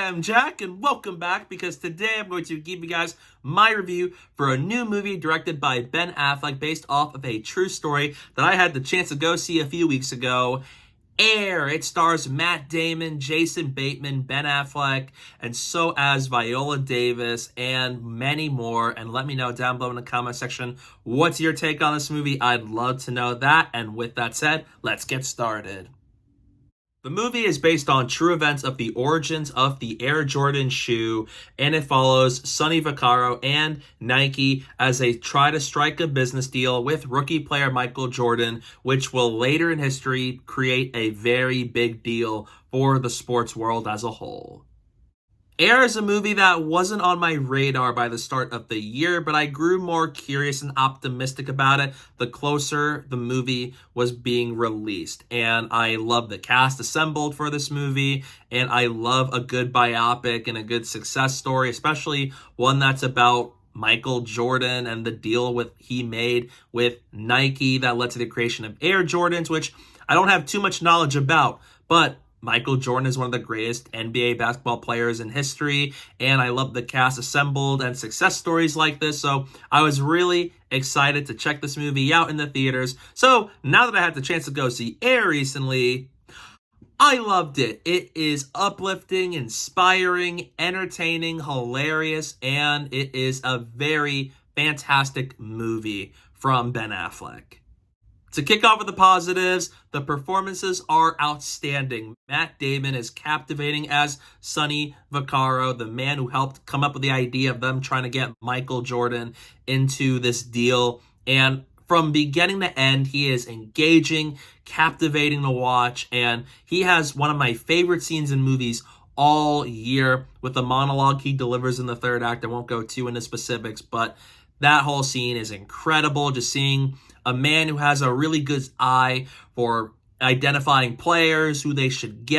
am Jack, and welcome back, because today I'm going to give you guys my review for a new movie directed by Ben Affleck based off of a true story that I had the chance to go see a few weeks ago. Air. It stars Matt Damon, Jason Bateman, Ben Affleck, and so as Viola Davis, and many more. And let me know down below in the comment section, what's your take on this movie? I'd love to know that. And with that said, let's get started. The movie is based on true events of the origins of the Air Jordan shoe, and it follows Sonny Vaccaro and Nike as they try to strike a business deal with rookie player Michael Jordan, which will later in history create a very big deal for the sports world as a whole. Air is a movie that wasn't on my radar by the start of the year, but I grew more curious and optimistic about it the closer the movie was being released. And I love the cast assembled for this movie, and I love a good biopic and a good success story, especially one that's about Michael Jordan and the deal he made with Nike that led to the creation of Air Jordans, which I don't have too much knowledge about, but Michael Jordan is one of the greatest NBA basketball players in history, and I love the cast assembled and success stories like this, so I was really excited to check this movie out in the theaters. So now that I had the chance to go see Air recently, I loved it. It is uplifting, inspiring, entertaining, hilarious, and it is a very fantastic movie from Ben Affleck. To kick off with the positives, the performances are outstanding. Matt Damon is captivating as Sonny Vaccaro, the man who helped come up with the idea of them trying to get Michael Jordan into this deal. And from beginning to end, he is engaging, captivating to watch, and he has one of my favorite scenes in movies all year with the monologue he delivers in the third act. I won't go too into specifics, but that whole scene is incredible. Just seeing a man who has a really good eye for identifying players who they should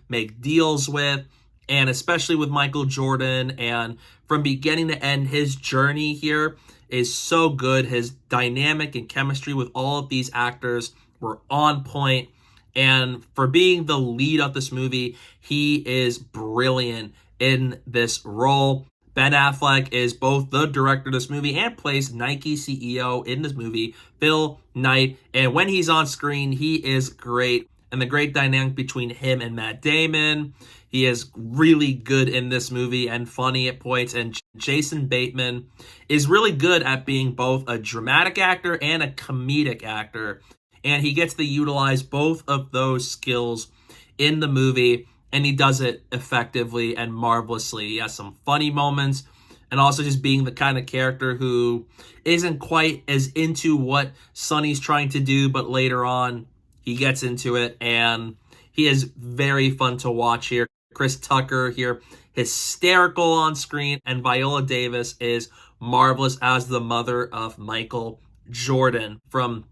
make deals with, and especially with Michael Jordan. And from beginning to end, his journey here is so good. His dynamic and chemistry with all of these actors were on point. And for being the lead of this movie, he is brilliant in this role. Ben Affleck is both the director of this movie and plays Nike CEO in this movie, Phil Knight. And when he's on screen, he is great. And the great dynamic between him and Matt Damon. He is really good in this movie and funny at points. And Jason Bateman is really good at being both a dramatic actor and a comedic actor. And he gets to utilize both of those skills in the movie, and he does it effectively and marvelously. He has some funny moments, and also just being the kind of character who isn't quite as into what Sonny's trying to do, but later on he gets into it, and he is very fun to watch here. Chris Tucker here, hysterical on screen, and Viola Davis is marvelous as the mother of Michael Jordan. From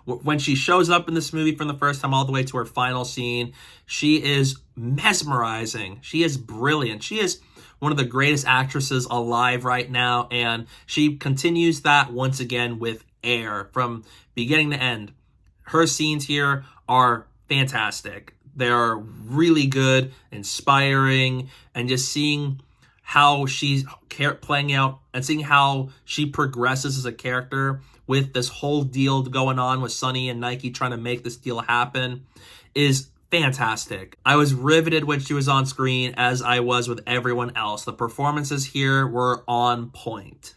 when she shows up in this movie from the first time all the way to her final scene, she is mesmerizing. She is brilliant. She is one of the greatest actresses alive right now, and she continues that once again with Air from beginning to end. Her scenes here are fantastic. They're really good, inspiring, and just seeing how she's playing out and seeing how she progresses as a character with this whole deal going on with Sonny and Nike trying to make this deal happen is fantastic. I was riveted when she was on screen, as I was with everyone else. The performances here were on point.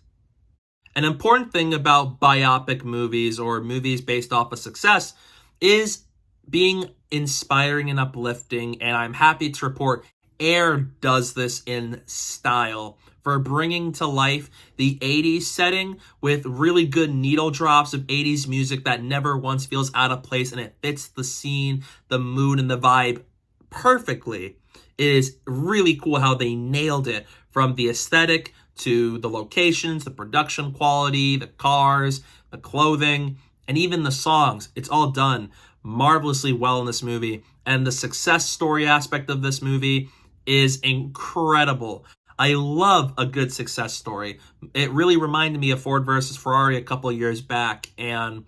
An important thing about biopic movies or movies based off of success is being inspiring and uplifting, and I'm happy to report Air does this in style for bringing to life the 80s setting with really good needle drops of 80s music that never once feels out of place, and it fits the scene, the mood, and the vibe perfectly. It is really cool how they nailed it, from the aesthetic to the locations, the production quality, the cars, the clothing, and even the songs. It's all done marvelously well in this movie, and the success story aspect of this movie is incredible. I love a good success story. It really reminded me of Ford versus Ferrari a couple of years back, and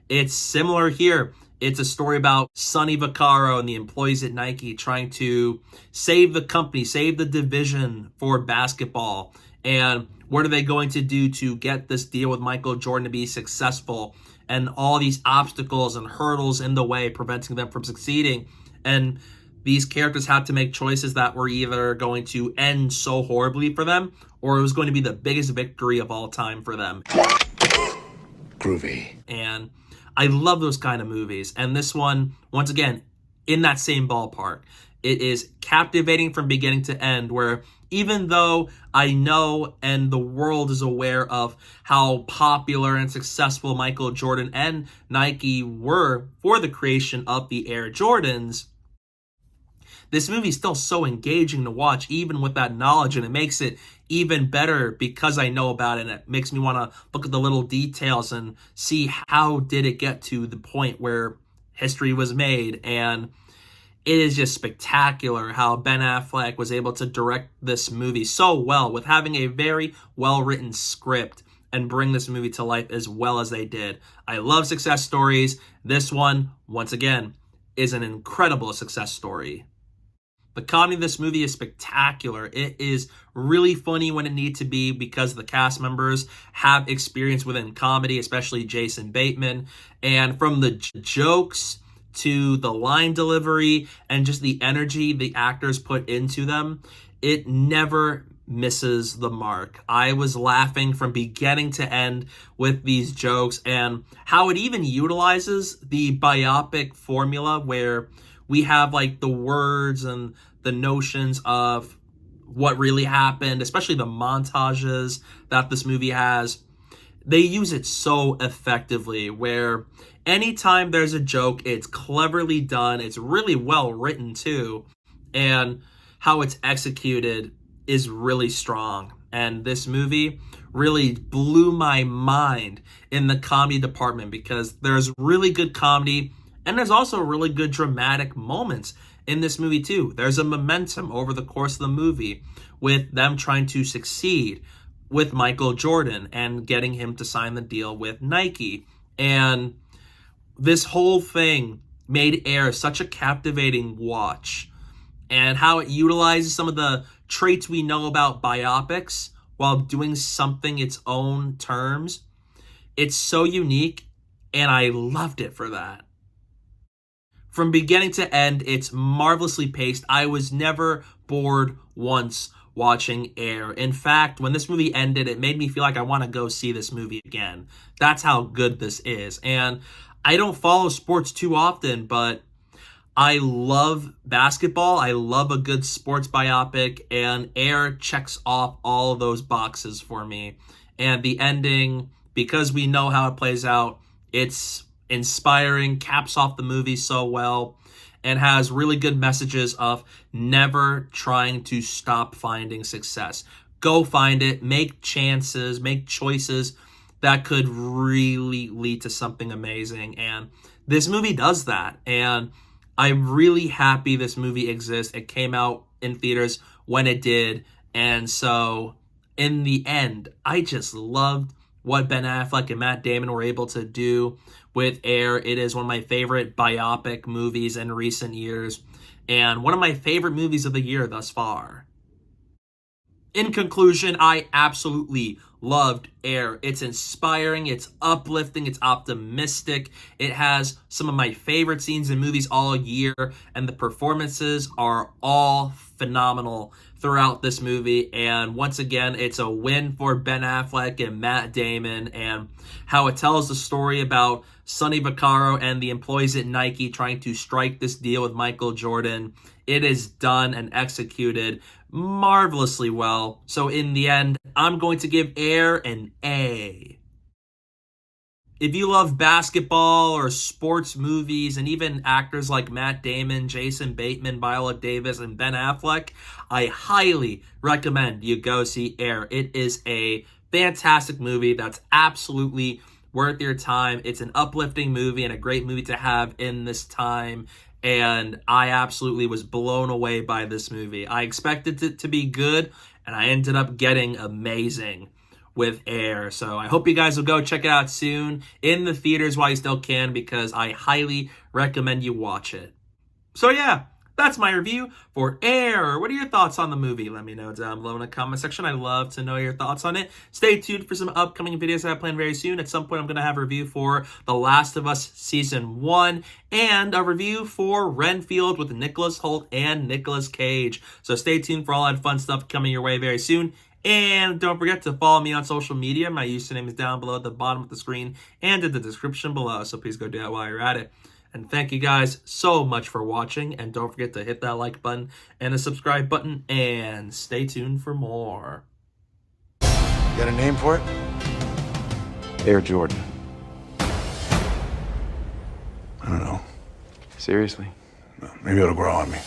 it's similar here. It's a story about Sonny Vaccaro and the employees at Nike trying to save the company, save the division for basketball. And what are they going to do to get this deal with Michael Jordan to be successful? And all these obstacles and hurdles in the way preventing them from succeeding. And these characters had to make choices that were either going to end so horribly for them, or it was going to be the biggest victory of all time for them. Groovy. And I love those kind of movies. And this one, once again, in that same ballpark. It is captivating from beginning to end, where even though I know and the world is aware of how popular and successful Michael Jordan and Nike were for the creation of the Air Jordans, this movie is still so engaging to watch, even with that knowledge, and it makes it even better because I know about it, and it makes me want to look at the little details and see how did it get to the point where history was made. And it is just spectacular how Ben Affleck was able to direct this movie so well with having a very well-written script and bring this movie to life as well as they did. I love success stories. This one, once again, is an incredible success story. The comedy of this movie is spectacular. It is really funny when it needs to be because the cast members have experience within comedy, especially Jason Bateman. And from the jokes to the line delivery and just the energy the actors put into them, it never misses the mark. I was laughing from beginning to end with these jokes, and how it even utilizes the biopic formula where we have like the words and the notions of what really happened, especially the montages that this movie has. They use it so effectively where anytime there's a joke, it's cleverly done. It's really well written too. And how it's executed is really strong. And this movie really blew my mind in the comedy department because there's really good comedy and there's also really good dramatic moments in this movie too. There's a momentum over the course of the movie with them trying to succeed with Michael Jordan and getting him to sign the deal with Nike. And this whole thing made Air such a captivating watch, and how it utilizes some of the traits we know about biopics while doing something its own terms. It's so unique, and I loved it for that. From beginning to end, it's marvelously paced. I was never bored once watching Air. In fact, when this movie ended, it made me feel like I want to go see this movie again. That's how good this is. And I don't follow sports too often, but I love basketball. I love a good sports biopic, and Air checks off all of those boxes for me. And the ending, because we know how it plays out, it's inspiring, caps off the movie so well, and has really good messages of never trying to stop finding success. Go find it, make chances, make choices that could really lead to something amazing. And this movie does that. And I'm really happy this movie exists. It came out in theaters when it did. And so in the end, I just loved what Ben Affleck and Matt Damon were able to do with Air. It is one of my favorite biopic movies in recent years, and one of my favorite movies of the year thus far. In conclusion, I absolutely loved Air. It's inspiring, it's uplifting, it's optimistic. It has some of my favorite scenes in movies all year, and the performances are all phenomenal throughout this movie. And once again, it's a win for Ben Affleck and Matt Damon, and how it tells the story about Sonny Vaccaro and the employees at Nike trying to strike this deal with Michael Jordan. It is done and executed marvelously well. So in the end, I'm going to give Air an A. If you love basketball or sports movies and even actors like Matt Damon, Jason Bateman, Viola Davis, and Ben Affleck, I highly recommend you go see Air. It is a fantastic movie that's absolutely worth your time. It's an uplifting movie and a great movie to have in this time. And I absolutely was blown away by this movie. I expected it to be good, and I ended up getting amazing. with Air. So I hope you guys will go check it out soon in the theaters while you still can, because I highly recommend you watch it. So yeah, that's my review for Air. What are your thoughts on the movie? Let me know down below in the comment section. I'd love to know your thoughts on it. Stay tuned for some upcoming videos that I plan very soon. At some point, I'm going to have a review for The Last of Us Season 1 and a review for Renfield with Nicholas Hoult and Nicolas Cage. So stay tuned for all that fun stuff coming your way very soon. And don't forget to follow me on social media. My username is down below at the bottom of the screen and in the description below. So please go do that while you're at it. And thank you guys so much for watching. And don't forget to hit that like button and the subscribe button. And stay tuned for more. You got a name for it? Air Jordan. I don't know. Seriously? Maybe it'll grow on me.